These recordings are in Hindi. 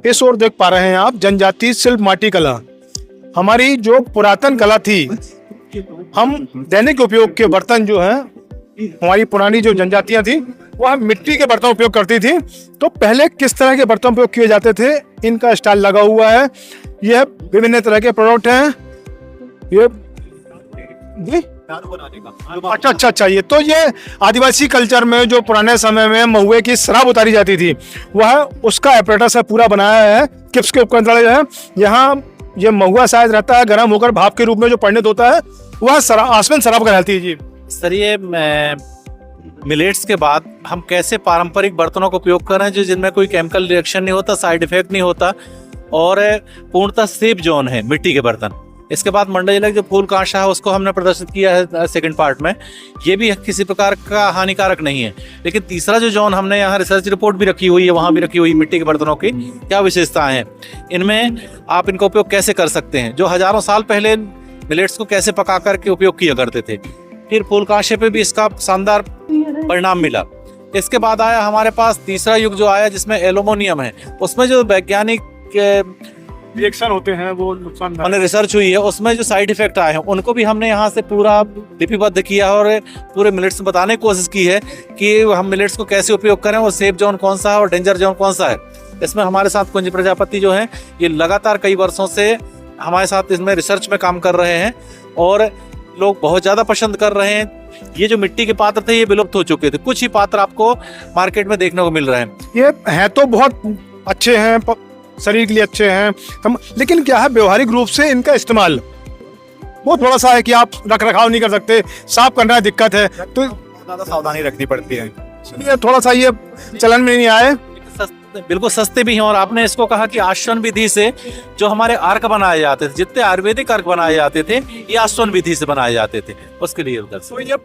इस ओर देख पा रहे हैं आप जनजातीय शिल्प माटी कला। हमारी जो पुरातन कला थी, हम दैनिक उपयोग के बर्तन जो हैं, हमारी पुरानी जो जनजातियां थी वह मिट्टी के बर्तन उपयोग करती थी। तो पहले किस तरह के बर्तन उपयोग किए जाते थे, इनका स्टाइल लगा हुआ है। यह विभिन्न तरह के प्रोडक्ट हैं। ये जी अच्छा, ये तो ये आदिवासी कल्चर में जो पुराने समय में महुए की शराब उतारी जाती थी, वह उसका एपरेटस है पूरा बनाया है। किप्स के उपकरण है। यहाँ ये महुआ शायद रहता है गर्म होकर भाप के रूप में जो परिणत होता है, वह आसमान शराब कहलाती है जी। सर, ये मिलेट्स के बाद हम कैसे पारंपरिक बर्तनों का उपयोग कर रहे हैं जो जिनमें कोई केमिकल रिएक्शन नहीं होता, साइड इफेक्ट नहीं होता और पूर्णतः सेफ जोन है मिट्टी के बर्तन। इसके बाद मंडा जिला जो फूल कांशा है उसको हमने प्रदर्शित किया है सेकंड पार्ट में। ये भी किसी प्रकार का हानिकारक नहीं है। लेकिन तीसरा जो जोन हमने यहाँ रिसर्च रिपोर्ट भी रखी हुई है, वहाँ भी रखी हुई मिट्टी के बर्तनों की क्या विशेषताएं हैं, इनमें आप इनका उपयोग कैसे कर सकते हैं, जो हजारों साल पहले मिलेट्स को कैसे पका करके उपयोग किया करते थे। फिर फूल कांशे पे भी इसका शानदार परिणाम मिला। इसके बाद आया हमारे पास तीसरा युग जो आया जिसमें एल्यूमिनियम है। उसमें जो वैज्ञानिक रिएक्शन होते हैं वो नुकसान हमने रिसर्च हुई है, उसमें जो साइड इफेक्ट आए हैं उनको भी हमने यहाँ से पूरा लिपिबद्ध किया और पूरे मिलेट्स में बताने की कोशिश की है कि हम मिलेट्स को कैसे उपयोग करें और सेफ जोन कौन सा है और डेंजर जोन कौन सा है। इसमें हमारे साथ कुंज प्रजापति जो है ये लगातार कई वर्षों से हमारे साथ इसमें रिसर्च में काम कर रहे हैं और लोग बहुत ज़्यादा पसंद कर रहे हैं। ये जो मिट्टी के पात्र थे ये विलुप्त हो चुके थे, कुछ ही पात्र आपको मार्केट में देखने को मिल रहे हैं। ये हैं तो बहुत अच्छे हैं, शरीर के लिए अच्छे हैं, लेकिन क्या है व्यवहारिक रूप से इनका इस्तेमाल वो थोड़ा सा है कि आप रख रखाव नहीं कर सकते, साफ करना है दिक्कत है, तो ज्यादा सावधानी रखनी पड़ती है। इसलिए थोड़ा सा ये चलन में नहीं आए। बिल्कुल सस्ते भी हैं और आपने इसको कहा कि आश्वन विधि से जो हमारे अर्क बनाए जाते थे, जितने आयुर्वेदिक अर्क बनाए जाते थे ये आश्वन विधि से बनाए जाते थे, उसके लिए उधर से। तो ये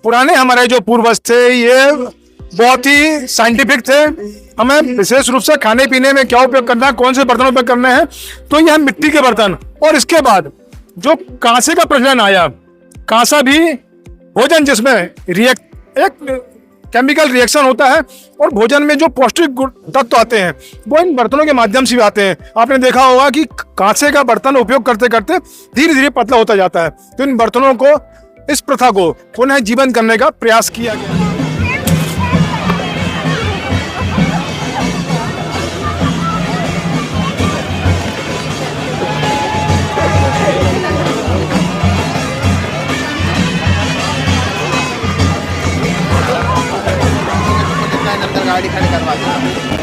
पुराने हमारे जो पूर्वज थे ये बहुत ही साइंटिफिक थे। हमें विशेष रूप से खाने पीने में क्या उपयोग करना है, कौन से बर्तन उपयोग करने हैं, तो यह मिट्टी के बर्तन। और इसके बाद जो कांसे का प्रचलन आया, कांसा भी भोजन जिसमें एक केमिकल रिएक्शन होता है और भोजन में जो पौष्टिक तत्व आते हैं वो इन बर्तनों के माध्यम से भी आते हैं। आपने देखा होगा कि कांसे का बर्तन उपयोग करते करते धीरे धीरे पतला होता जाता है। तो इन बर्तनों को, इस प्रथा को पुनः जीवन करने का प्रयास किया गया। गाड़ी खड़ी करवा